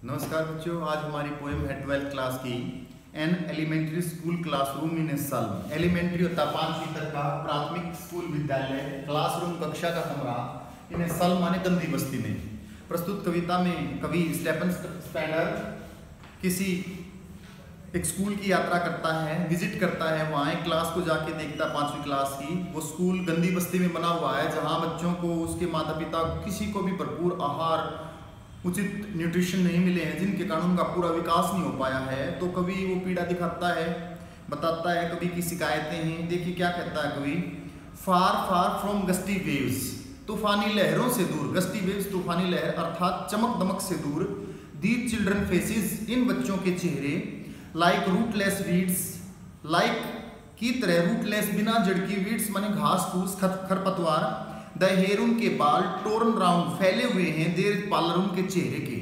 नमस्कार बच्चों, आज हमारी पोएम है 12th क्लास की an elementary school classroom in a slum. Elementary होता 5वीं तक का प्राथमिक स्कूल विद्यालय, क्लासरूम कक्षा का कमरा, इन ए सल्म माने गंदी बस्ती में। प्रस्तुत कविता में कवि स्टेफन स्पेंडर किसी एक स्कूल की यात्रा करता है, विजिट करता है, वहाँ एक क्लास को जाके देखता है 5वीं क्लास की। वो स्कूल गंदी बस्ती में बना हुआ है जहाँ बच्चों को उसके माता पिता किसी को भी भरपूर आहार, उचित न्यूट्रिशन नहीं मिले हैं, जिनके कारण उनका पूरा विकास नहीं हो पाया है। तो कवि वो पीड़ा दिखाता है, बताता है कवि की शिकायतें हैं। देखिए क्या कहता है कवि। फार फार फ्रॉम गस्टी वेव्स, तूफानी लहरों से दूर। गस्टी वेव्स तूफानी लहर अर्थात चमक दमक से दूर। दीज चिल्ड्रन फेसेस, इन बच्चों के चेहरे। लाइक रूटलेस वीड्स, लाइक की तरह रूटलेस बिना जड़ की, वीड्स माने घास फूस खरपतवार। द हेयर, उनके बाल। टोरन राउंड, फैले हुए हैं। देर पार्लर, उनके चेहरे के,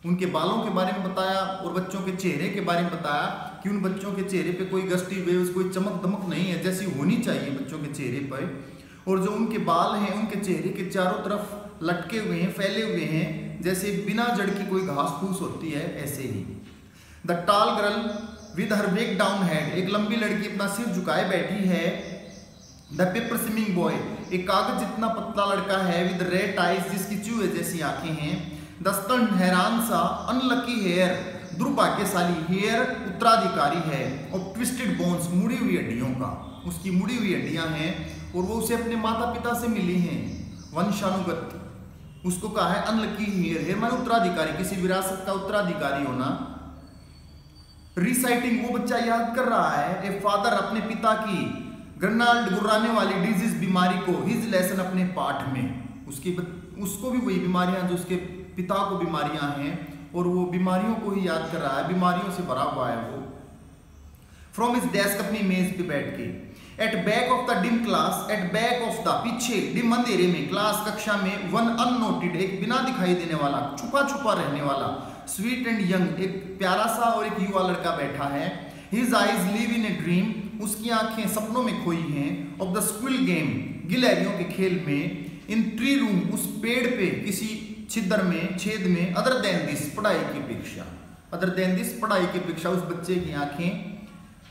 उनके बालों के बारे में बताया और बच्चों के चेहरे के बारे में बताया कि उन बच्चों के चेहरे पे कोई गस्टी वेव्स, कोई चमक दमक नहीं है जैसी होनी चाहिए बच्चों के चेहरे पर। और जो उनके बाल हैं उनके चेहरे के चारों तरफ लटके हुए हैं, फैले हुए हैं, जैसे बिना जड़ की कोई घास फूस होती है ऐसे ही। The tall girl with her back down head, एक लंबी लड़की अपना सिर झुकाए बैठी है। द पेपर स्विमिंग बॉय, एक कागज जितना पतला लड़का है। विद रेड आइज, जिसकी चूहे जैसी आंखें हैं। द स्टन्ड, हैरान सा। Unlucky hair, दुर्भाग्यशाली। हेयर उत्तराधिकारी है। और ट्विस्टेड बोन्स, मुड़ी हुई हड्डियों का, उसकी मुड़ी हुई हड्डियां हैं और वो उसे अपने माता पिता से मिली हैं वंशानुगत। उसको कहा है अनलकी हेयर, हेयर माने उत्तराधिकारी, किसी विरासत का उत्तराधिकारी होना। रिसाइटिंग, वो बच्चा याद कर रहा है। ए फादर, अपने पिता की। ग्रनाल्ड, गुर्राने वाली। डिजीज, बीमारी को। हिज लेसन, अपने पाठ में। उसको भी वही बीमारियां जो उसके पिता को बीमारियां हैं और वो बीमारियों को ही याद कर रहा है, बीमारियों से भरा हुआ है वो। फ्रॉम हिज डेस्क, अपनी मेज पे बैठ के। At back of the dim class, at back of the, पीछे, डिम अंधेरे में, क्लास, कक्षा में। वन अननोटेड, एक बिना दिखाई देने वाला, छुपा छुपा रहने वाला। स्वीट एंड यंग, एक प्यारा सा और एक युवा लड़का बैठा है। His eyes live in a dream, उसकी आंखें सपनों में खोई हैं। ऑफ द स्क्विल गेम, गिलहरियों के खेल में। इन ट्री रूम, उस पेड़ पे, किसी छिद्र में, छेद में। अदर देन दिस, पढ़ाई की अपेक्षा। अदर देन दिस, पढ़ाई की अपेक्षा उस बच्चे की आंखें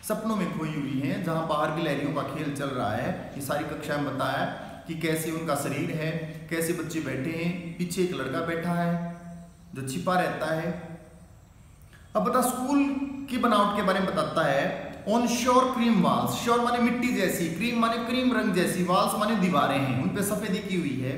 सपनों में खोई हुई हैं जहां बाहर गिलहरियों का खेल चल रहा है। ये सारी कक्षा में बताया कि कैसे उनका शरीर है, कैसे बच्चे बैठे हैं, पीछे एक लड़का बैठा है जो छिपा रहता है। अब बता स्कूल की बनावट के बारे में बताता है। On sure cream walls, sure माने मिट्टी जैसी, क्रीम माने क्रीम रंग जैसी, वॉल्स माने दीवारें हैं, उन पे सफेदी की हुई है।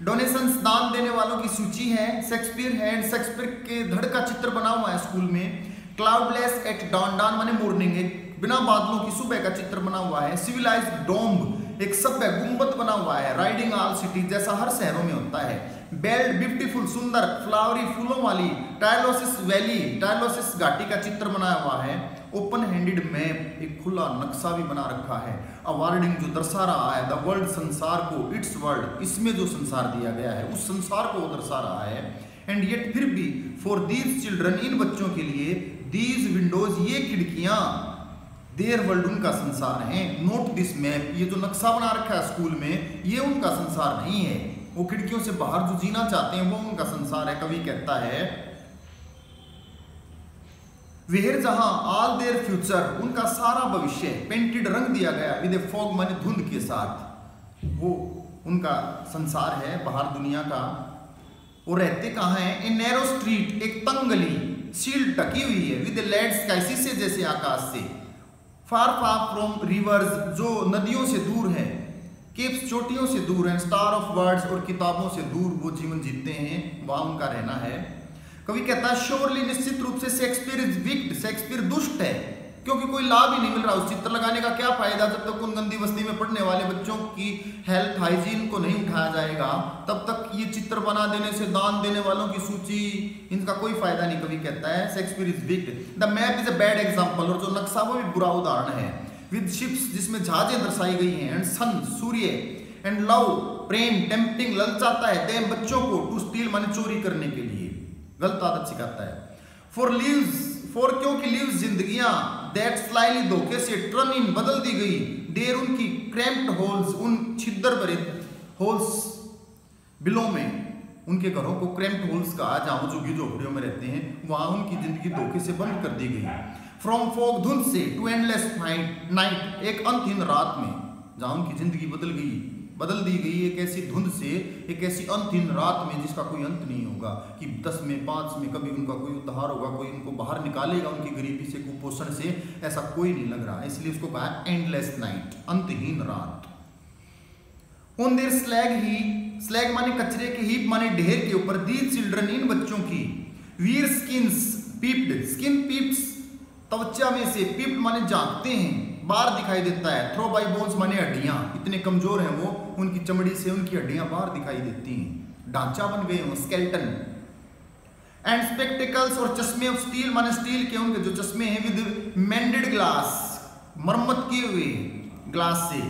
डोनेशंस, दान देने वालों की सूची है। शेक्सपियर है, शेक्सपियर के धड़ का चित्र बना हुआ है स्कूल में। क्लाउडलेस एट डॉन, डॉन माने मॉर्निंग, एक बिना बादलों की सुबह का चित्र बना हुआ है। सिविलाइज्ड डोम्ब, एक सभ्य गुंबद बना हुआ है। राइडिंग ऑल सिटीज, जैसा हर शहरों में होता है। बेल्ड, ब्यूटीफुल, सुंदर, फ्लावरी, फूलों वाली। टाइलोसिस वैली, टाइलोसिस घाटी का चित्र बनाया हुआ है। ओपन हैंडेड मैप, एक खुला नक्शा भी बना रखा है। अवार्डिंग, जो दर्शा रहा है। द वर्ल्ड, संसार को। इट्स वर्ल्ड, इसमें जो संसार दिया गया है उस संसार को वो दर्शा रहा है। एंड येट, फिर भी। फॉर दीज चिल्ड्रन, इन बच्चों के लिए। दीज विंडोज, ये खिड़कियां। देयर वर्ल्ड, उनका संसार है। नोट दिस मैप, ये जो नक्शा बना रखा है स्कूल में ये उनका संसार नहीं है। वो खिड़कियों से बाहर जो जीना चाहते हैं वो उनका संसार है। कवि कहता है वेयर, जहां ऑल देयर फ्यूचर, उनका सारा भविष्य। पेंटेड, रंग दिया गया। विद ए फॉग माने धुंध के साथ, वो उनका संसार है बाहर दुनिया का। वो रहते कहाँ हैं। ए नैरो स्ट्रीट, एक तंग गली। सील्ड, ढकी हुई है। विद ए लेड स्काई, शीशे जैसे आकाश से। फार फार फ्रॉम रिवर्स, जो नदियों से दूर है। केप्स, चोटियों से दूर है। स्टार ऑफ वर्ड्स, और किताबों से दूर वो जीवन जीते हैं, वहां उनका रहना है। कवि कहता है श्योरली, निश्चित रूप से। शेक्सपियर इज विक्ड, शेक्सपियर दुष्ट है, क्योंकि कोई लाभ ही नहीं मिल रहा। उस चित्र लगाने का क्या फायदा जब तक उन गंदी बस्ती में पढ़ने वाले बच्चों की हेल्थ हाइजीन को नहीं उठाया जाएगा, तब तक ये चित्र बना देने से, दान देने वालों की सूची, इनका कोई फायदा नहीं। कवि कहता है Shakespeare is wicked. The map is a bad example, और जो नक्शा वो भी बुरा उदाहरण है। विद शिप्स, जिसमें जहाजें दर्शाई गई हैं। एंड सन, सूर्य। एंड लव, प्रेम। टेम्पटिंग, ललचाता है। देम, बच्चों को। टू स्टील माने चोरी करने के लिए, गलत आदत सिखाता है। फॉर लिव्स, फॉर क्योंकि लिव्स, जिंदगियां। दैट स्लाइली, धोखे से। टर्न इन, बदल दी गई। देर, उनकी। क्रैम्प्ड होल्स, उन छिद्र भरे होल्स, बिलों में। उनके घरों को क्रैम्प्ड होल्स कहा, जहाँ झुग्गी झोपड़ियों में रहते हैं, वहां उनकी जिंदगी धोखे से बंद कर दी गई। फ्रॉम फॉग, धुंध से, टू एंडलेस नाइट, एक अंतहीन रात में, जहाँ उनकी जिंदगी बदल दी गई एक ऐसी धुंध से, एक ऐसी अंतहीन रात में जिसका कोई अंत नहीं होगा, कि 10 में 5 में कभी उनका कोई उद्धार होगा, कोई उनको बाहर निकालेगा उनकी गरीबी से, कुपोषण से, ऐसा कोई नहीं लग रहा। इसलिए उसको कहा एंडलेस नाइट, अंतहीन रात। ऑन देयर स्लैग माने कचरे के, हीप माने ढेर के ऊपर, दीज चिल्ड्रन, इन बच्चों की, वीर स्किन्स पीप्ड, स्किन पीप्स त्वचा में से, पीप्ड माने झांकते हैं, बाहर दिखाई देता है, थ्रो बाय बोन्स माने हड्डियां, इतने कमजोर हैं वो, उनकी चमड़ी से उनकी हड्डियां बाहर दिखाई देती हैं, ढांचा बन गए वो, स्केलेटन। एंड स्पेक्टिकल्स, और चश्मे ऑफ स्टील माने स्टील के उनके जो चश्मे हैं, विद मेंडेड ग्लास, मरम्मत किए हुए ग्लास से,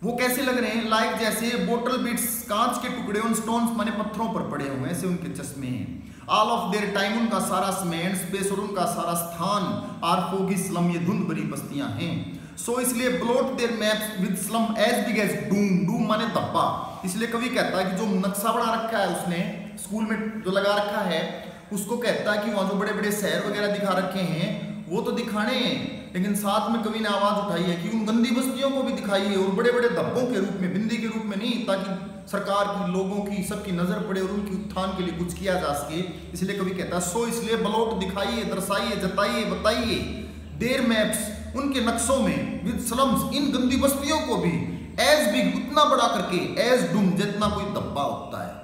वो कैसे लग रहे हैं, लाइक जैसे बोटल बिट्स, कांच के टुकड़े, उन स्टोन्स माने पत्थरों पर पड़े हुए, ऐसे उनके चश्मे हैं। ऑल ऑफ देयर टाइम, उनका सारा समय, स्पेस और उनका सारा स्थान, आर फोगी स्लम, ये धुंध भरी बस्तियां हैं। सो इसलिए blot their maps with slum as big as doom, doom माने धब्बा। इसलिए कवि कहता है कि जो नक्शा बना रखा है उसने स्कूल में जो लगा रखा है, उसको कहता है कि वहां जो बड़े बड़े शहर वगैरह दिखा रखे हैं वो तो दिखाने हैं, लेकिन साथ में कवि ने आवाज उठाई है कि उन गंदी बस्तियों को भी दिखाइए, और बड़े बड़े धब्बों के रूप में, बिंदी के रूप में नहीं, ताकि सरकार की, लोगों की, सबकी नजर पड़े और उनके उत्थान के लिए कुछ किया जा सके। इसलिए कवि कहता है सो इसलिए ब्लॉट दिखाइए, दर्शाइए, जताइए, बताइए, देयर मैप्स, उनके नक्शों में, विद स्लम्स, इन गंदी बस्तियों को भी, एज बिग, उतना बड़ा करके, एज डूम, जितना कोई धब्बा होता है।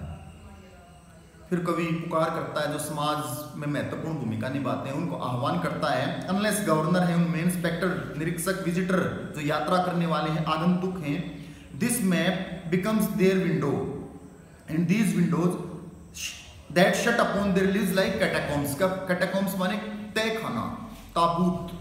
फिर कवि पुकार करता है जो समाज में महत्वपूर्ण भूमिका निभाते हैं, उनको आह्वान करता है, अनलेस गवर्नर है, उनमें इंस्पेक्टर, निरीक्षक, विजिटर, जो यात्रा करने वाले हैं, आगंतुक हैं, this map becomes their window, and these windows that shut upon their lives like catacombs, का catacombs माने तहखाना, ताबूत।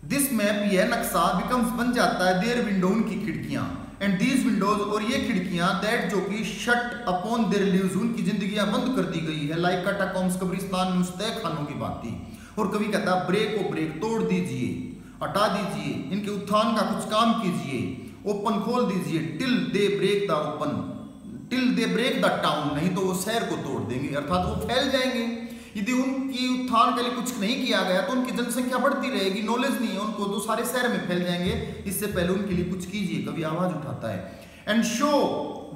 दिस मैप, यह नक्शा, becomes बन जाता है, their window, उनकी खिड़कियां, and these windows, और ये खिड़कियां, that जो कि shut upon their lives, उनकी जिंदगियां बंद कर दी गई है, like catacombs, कब्रिस्तान में उस तहखानों की बाती। और कवि कहता है ब्रेक को ब्रेक, तोड़ दीजिए, हटा दीजिए, इनके उत्थान का कुछ काम कीजिए, ओपन खोल दीजिए, till they break the open, till they break the town, नहीं तो वो शहर को तोड़ देंगे, अर्थात वो फैल जाएंगे। यदि उनकी उत्थान के लिए कुछ नहीं किया गया तो उनकी जनसंख्या बढ़ती रहेगी, नॉलेज नहीं है उनको, तो सारे शहर में फैल जाएंगे। इससे पहले उनके लिए कुछ कीजिए, कभी आवाज उठाता है। एंड शो,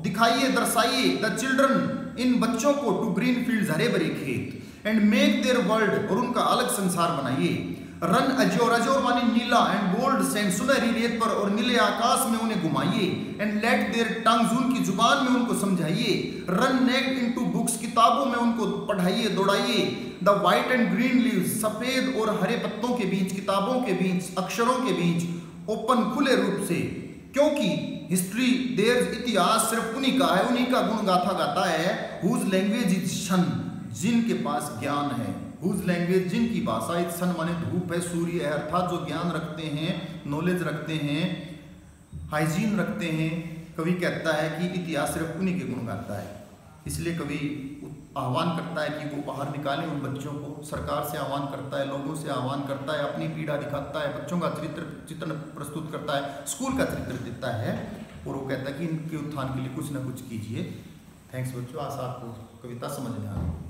दिखाइए, दर्शाइए, द चिल्ड्रन, इन बच्चों को, टू ग्रीन फील्ड, हरे भरे खेत, एंड मेक देयर वर्ल्ड, और उनका अलग संसार बनाइए। रन अजोर, अजोर माने नीला, एंड गोल्ड सैंड, सुनहरी रेत पर और नीले आकाश में उन्हें घुमाइए। एंड लेट देयर टंग्स, उनकी जुबान में उनको समझाइए। रन नेक्ड इनटू बुक्स, किताबों में उनको पढ़ाइए, दौड़ाइए। The white and green leaves, सफेद और हरे पत्तों के बीच, किताबों के बीच, अक्षरों के बीच, ओपन, खुले रूप से, क्योंकि हिस्ट्री, देयर, इतिहास सिर्फ उन्हीं का है, उन्हीं का गुण गाथा गाता है। हुज लैंग्वेज इज सन, जिनके पास ज्ञान है, हुज लैंग्वेज, जिनकी भाषा, इज सन माने धूप है, सूर्य है, अर्थात जो ज्ञान रखते हैं, नॉलेज रखते हैं, हाइजीन रखते हैं। कवि कहता है कि इतिहास सिर्फ उन्हीं के गुण गाता है। इसलिए कवि आह्वान करता है कि वो बाहर निकालें उन बच्चों को, सरकार से आह्वान करता है, लोगों से आह्वान करता है, अपनी पीड़ा दिखाता है, बच्चों का चित्रण प्रस्तुत करता है, स्कूल का चित्र देता है, और वो कहता है कि इनके उत्थान के लिए कुछ ना कुछ कीजिए। थैंक्स बच्चों, आशा आपको कविता समझ में आ रही है।